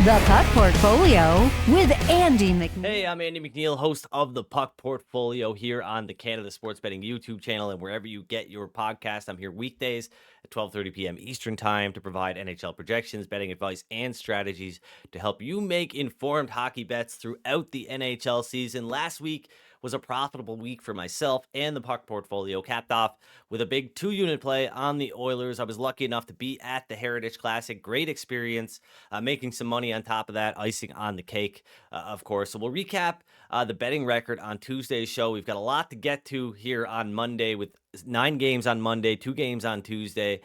The Puck Portfolio with Andy MacNeil. Hey, I'm Andy MacNeil, host of the Puck Portfolio here on the Canada Sports Betting YouTube channel and wherever you get your podcast. I'm here weekdays at 12:30 p.m. Eastern Time to provide NHL projections, betting advice, and strategies to help you make informed hockey bets throughout the NHL season. Last week was a profitable week for myself and the Puck Portfolio, capped off with a big 2-unit play on the Oilers. I was lucky enough to be at the Heritage Classic. Great experience, making some money on top of that, icing on the cake, of course. So we'll recap the betting record on Tuesday's show. We've got a lot to get to here on Monday with 9 games on Monday, 2 games on Tuesday.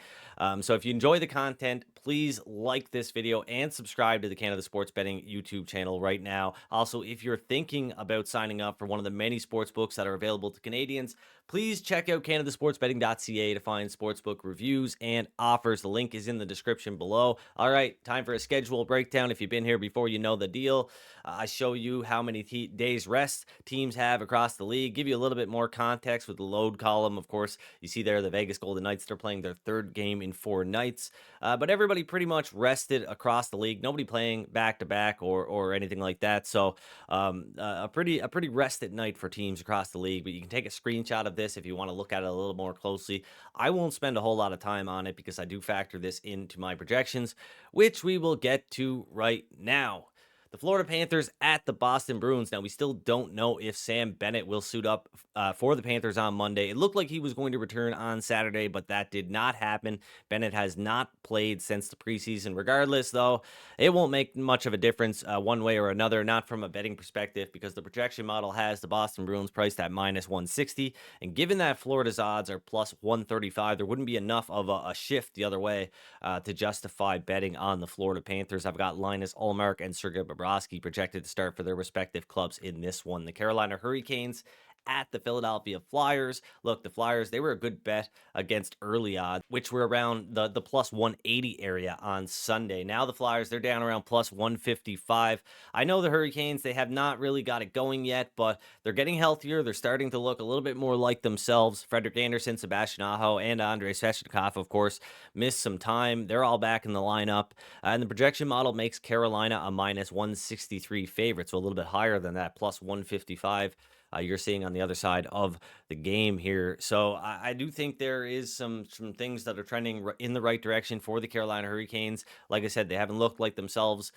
So if you enjoy the content, please like this video and subscribe to the Canada Sports Betting YouTube channel right now. Also, if you're thinking about signing up for one of the many sports books that are available to Canadians, please check out canadasportsbetting.ca to find sportsbook reviews and offers. The link is in the description below. All right, time for a schedule breakdown. If you've been here before, you know the deal. I show you how many days rest teams have across the league, give you a little bit more context with the load column. Of course, you see there the Vegas Golden Knights, they're playing their 3rd game in 4 nights, but everybody pretty much rested across the league. Nobody playing back-to-back or anything like that. So a pretty rested night for teams across the league, but you can take a screenshot of this if you want to look at it a little more closely. I won't spend a whole lot of time on it because I do factor this into my projections, which we will get to right now. The Florida Panthers at the Boston Bruins. Now, we still don't know if Sam Bennett will suit up for the Panthers on Monday. It looked like he was going to return on Saturday, but that did not happen. Bennett has not played since the preseason. Regardless, though, it won't make much of a difference one way or another, not from a betting perspective, because the projection model has the Boston Bruins priced at minus 160. And given that Florida's odds are plus 135, there wouldn't be enough of a shift the other way to justify betting on the Florida Panthers. I've got Linus Ullmark and Sergei Bobrovsky projected to start for their respective clubs in this one. The Carolina Hurricanes at the Philadelphia Flyers. Look, the Flyers, they were a good bet against early odds, which were around the plus 180 area on Sunday. Now the Flyers, they're down around plus 155. I know the Hurricanes, they have not really got it going yet, but they're getting healthier. They're starting to look a little bit more like themselves. Frederik Andersen, Sebastian Aho, and Andrei Svechnikov, of course, missed some time. They're all back in the lineup. And the projection model makes Carolina a minus 163 favorite, so a little bit higher than that, plus 155. You're seeing on the other side of the game here. So I do think there is some things that are trending in the right direction for the Carolina Hurricanes. Like I said, they haven't looked like themselves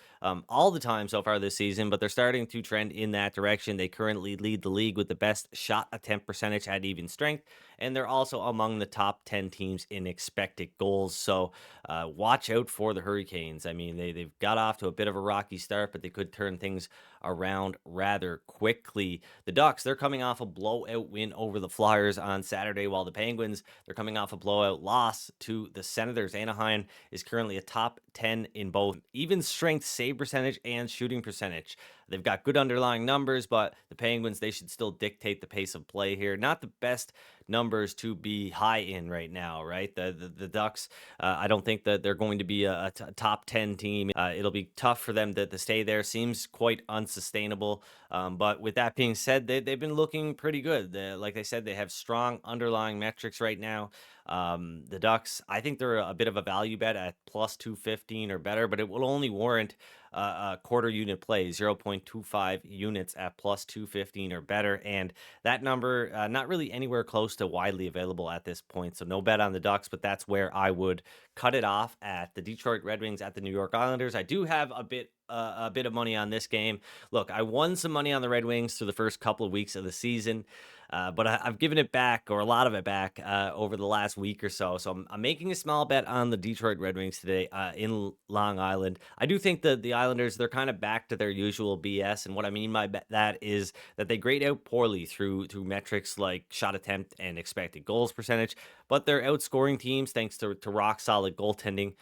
all the time so far this season, but they're starting to trend in that direction. They currently lead the league with the best shot attempt percentage at even strength, and they're also among the top 10 teams in expected goals. So watch out for the Hurricanes. I mean, they've got off to a bit of a rocky start, but they could turn things around rather quickly. The Ducks, they're coming off a blowout win over the Flyers on Saturday, while the Penguins, they're coming off a blowout loss to the Senators. Anaheim is currently a top 10 in both even strength save percentage and shooting percentage. They've got good underlying numbers, but the Penguins, they should still dictate the pace of play here. Not the best numbers to be high in right now, right? The Ducks, I don't think that they're going to be a top 10 team. It'll be tough for them to stay there. Seems quite unsustainable. But with that being said, they've been looking pretty good. Like I said, they have strong underlying metrics right now. The Ducks, I think they're a bit of a value bet at plus 215 or better, but it will only warrant a quarter unit play, 0.25 units at plus 215 or better. And that number, not really anywhere close to widely available at this point. So no bet on the Ducks, but that's where I would cut it off at. The Detroit Red Wings at the New York Islanders. I do have a bit of money on this game. Look, I won some money on the Red Wings through the first couple of weeks of the season. But I've given it back, or a lot of it back, over the last week or so. So I'm making a small bet on the Detroit Red Wings today in Long Island. I do think that the Islanders, they're kind of back to their usual BS. And what I mean by that is that they grade out poorly through metrics like shot attempt and expected goals percentage. But they're outscoring teams thanks to rock solid goaltending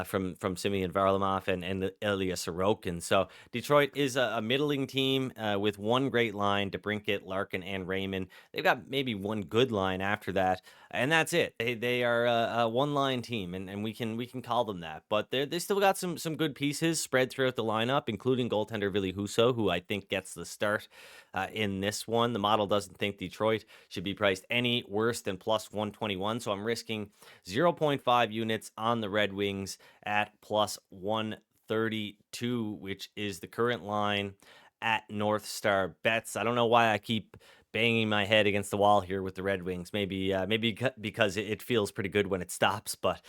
from Semyon Varlamov and Ilya Sorokin. So Detroit is a middling team with one great line, DeBrincat, Larkin, and Raymond. They've got maybe one good line after that, and that's it. They are a one-line team, and we can call them that. But they still got some good pieces spread throughout the lineup, including goaltender Ville Husso, who I think gets the start in this one. The model doesn't think Detroit should be priced any worse than plus 121, so I'm risking 0.5 units on the Red Wings at plus 130. 132, which is the current line at North Star Bets. I don't know why I keep banging my head against the wall here with the Red Wings. Maybe because it feels pretty good when it stops, but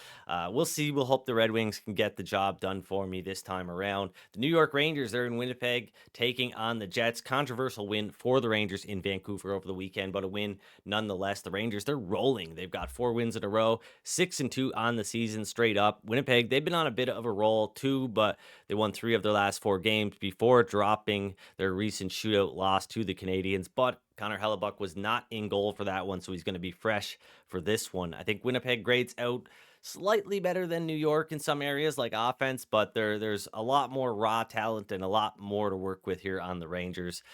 we'll see. We'll hope the Red Wings can get the job done for me this time around. The New York Rangers, they're in Winnipeg taking on the Jets. Controversial win for the Rangers in Vancouver over the weekend, but a win nonetheless. The Rangers, they're rolling. They've got 4 wins in a row, 6-2 on the season straight up. Winnipeg, they've been on a bit of a roll too, but they won 3 of their last 4 games before dropping their recent shootout loss to the Canadiens. But Connor Hellebuck was not in goal for that one, so he's going to be fresh for this one. I think Winnipeg grades out slightly better than New York in some areas like offense, but there's a lot more raw talent and a lot more to work with here on the Rangers.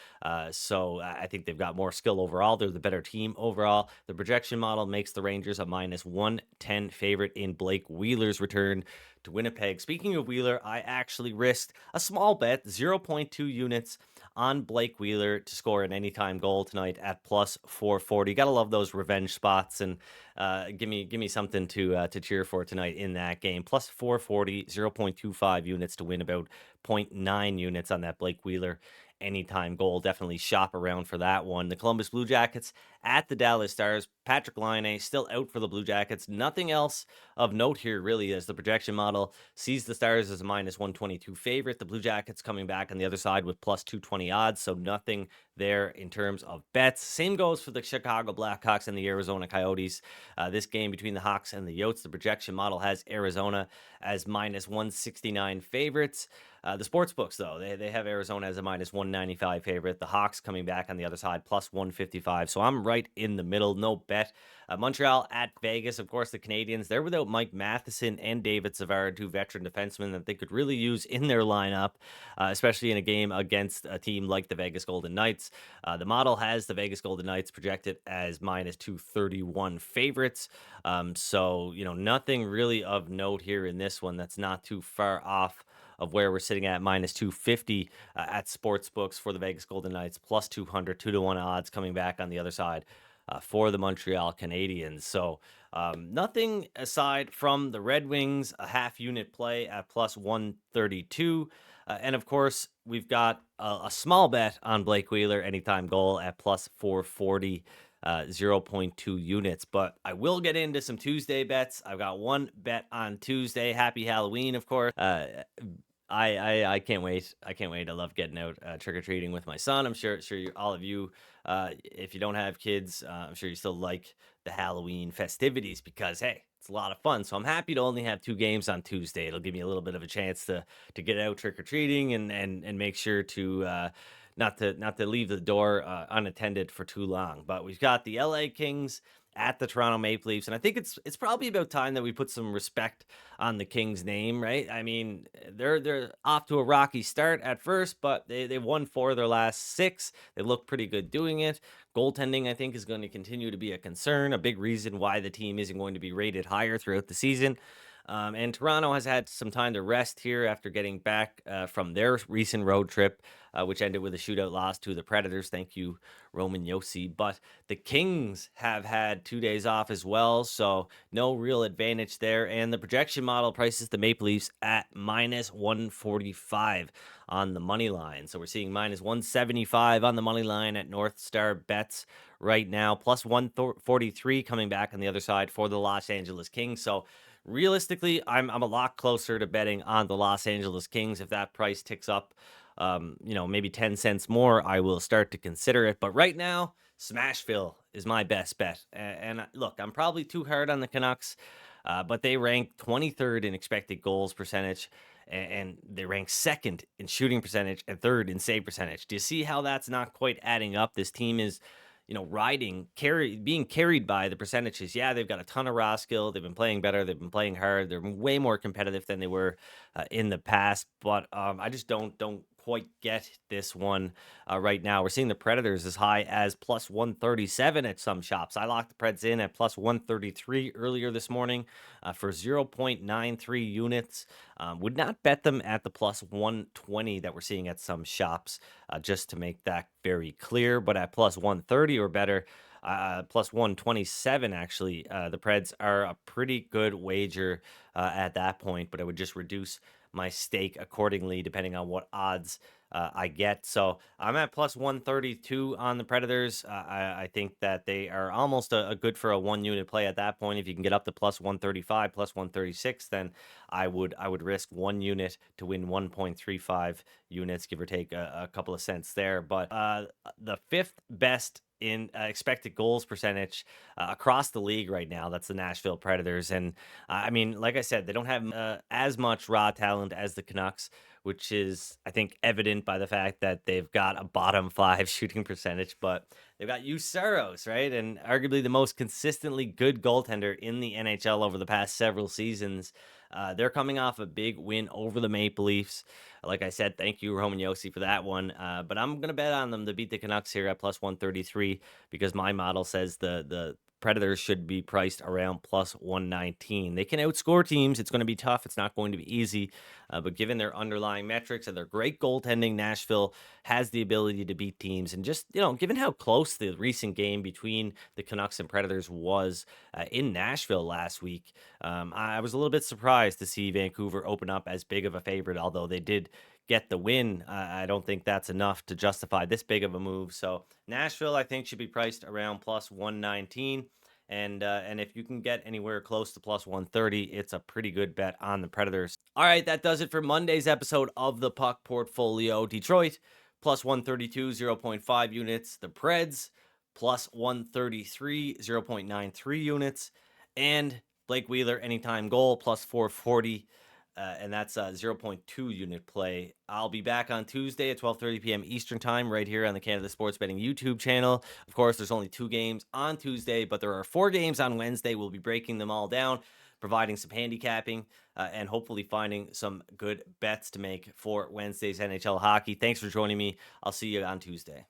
So I think they've got more skill overall. They're the better team overall. The projection model makes the Rangers a -110 favorite in Blake Wheeler's return to Winnipeg. Speaking of Wheeler, I actually risked a small bet, 0.2 units on Blake Wheeler to score an anytime goal tonight at +440. Gotta love those revenge spots, and give me something to cheer for tonight in that game. +440, 0.25 units to win about zero point 0.9 units on that Blake Wheeler anytime goal. Definitely shop around for that one. The Columbus Blue Jackets at the Dallas Stars. Patrick Laine still out for the Blue Jackets. Nothing else of note here, really, as the projection model sees the Stars as a -122 favorite. The Blue Jackets coming back on the other side with +220 odds, so nothing there in terms of bets. Same goes for the Chicago Blackhawks and the Arizona Coyotes. This game between the Hawks and the Yotes, the projection model has Arizona as -169 favorites. The sports books, though, they have Arizona as a -195 favorite. The Hawks coming back on the other side, +155. So I'm right in the middle. No bet. Montreal at Vegas. Of course, the Canadiens, they're without Mike Matheson and David Savard, 2 veteran defensemen that they could really use in their lineup, especially in a game against a team like the Vegas Golden Knights. The model has the Vegas Golden Knights projected as -231 favorites. So, nothing really of note here in this one that's not too far off of where we're sitting at -250 at sports books for the Vegas Golden Knights, +200, 2-1 odds coming back on the other side for the Montreal Canadiens. So nothing aside from the Red Wings, a half unit play at +132. And of course, we've got a small bet on Blake Wheeler, anytime goal at +440. 0.2 units, but I will get into some Tuesday bets. I've got one bet on Tuesday. Happy Halloween, of course. I can't wait. I can't wait. I love getting out trick or treating with my son. I'm sure all of you, if you don't have kids, I'm sure you still like the Halloween festivities because hey, it's a lot of fun. So I'm happy to only have 2 games on Tuesday. It'll give me a little bit of a chance to get out trick or treating and make sure to not to leave the door unattended for too long. But we've got the LA Kings at the Toronto Maple Leafs, and I think it's probably about time that we put some respect on the Kings name, right? I mean, they're off to a rocky start at first, but they've won 4 of their last 6. They look pretty good doing it. Goaltending, I think, is going to continue to be a concern, a big reason why the team isn't going to be rated higher throughout the season. And Toronto has had some time to rest here after getting back from their recent road trip, which ended with a shootout loss to the Predators. Thank you, Roman Yossi. But the Kings have had 2 days off as well, so no real advantage there. And the projection model prices the Maple Leafs at -145 on the money line. So we're seeing -175 on the money line at North Star Bets right now, +143 coming back on the other side for the Los Angeles Kings. So realistically, I'm a lot closer to betting on the Los Angeles Kings. If that price ticks up, maybe 10 cents more, I will start to consider it. But right now, Smashville is my best bet. And look, I'm probably too hard on the Canucks, but they rank 23rd in expected goals percentage, and they rank 2nd in shooting percentage and 3rd in save percentage. Do you see how that's not quite adding up? This team is being carried by the percentages. Yeah, they've got a ton of raw skill. They've been playing better. They've been playing hard. They're way more competitive than they were in the past. But I just don't quite get this one right now. We're seeing the Predators as high as +137 at some shops. I locked the Preds in at +133 earlier this morning for 0.93 units. Would not bet them at the +120 that we're seeing at some shops, just to make that very clear. But at +130 or better, +127 actually, the Preds are a pretty good wager at that point. But I would just reduce my stake accordingly, depending on what odds I get. So I'm at plus 132 on the Predators. I think that they are almost a good for a 1 unit play at that point. If you can get up to plus 135, plus 136, then I would risk 1 unit to win 1.35 units, give or take a couple of cents there. But the fifth best in expected goals percentage across the league right now, that's the Nashville Predators. And I mean, like I said, they don't have as much raw talent as the Canucks, which is, I think, evident by the fact that they've got a bottom five shooting percentage, but they've got Saros, right? And arguably the most consistently good goaltender in the NHL over the past several seasons. They're coming off a big win over the Maple Leafs. Like I said, thank you, Roman Yossi, for that one. But I'm going to bet on them to beat the Canucks here at plus 133 because my model says the Predators should be priced around plus 119. They can outscore teams. It's going to be tough. It's not going to be easy. But given their underlying metrics and their great goaltending, Nashville has the ability to beat teams. And just, given how close the recent game between the Canucks and Predators was in Nashville last week, I was a little bit surprised to see Vancouver open up as big of a favorite, although they did get the win. I don't think that's enough to justify this big of a move. So Nashville, I think, should be priced around plus 119. And if you can get anywhere close to plus 130, it's a pretty good bet on the Predators. All right, that does it for Monday's episode of the Puck Portfolio. Detroit plus 132, 0.5 units. The Preds plus 133, 0.93 units. And Blake Wheeler anytime goal plus 440. And that's a 0.2 unit play. I'll be back on Tuesday at 12:30 p.m. Eastern Time right here on the Canada Sports Betting YouTube channel. Of course, there's only 2 games on Tuesday, but there are 4 games on Wednesday. We'll be breaking them all down, providing some handicapping, and hopefully finding some good bets to make for Wednesday's NHL hockey. Thanks for joining me. I'll see you on Tuesday.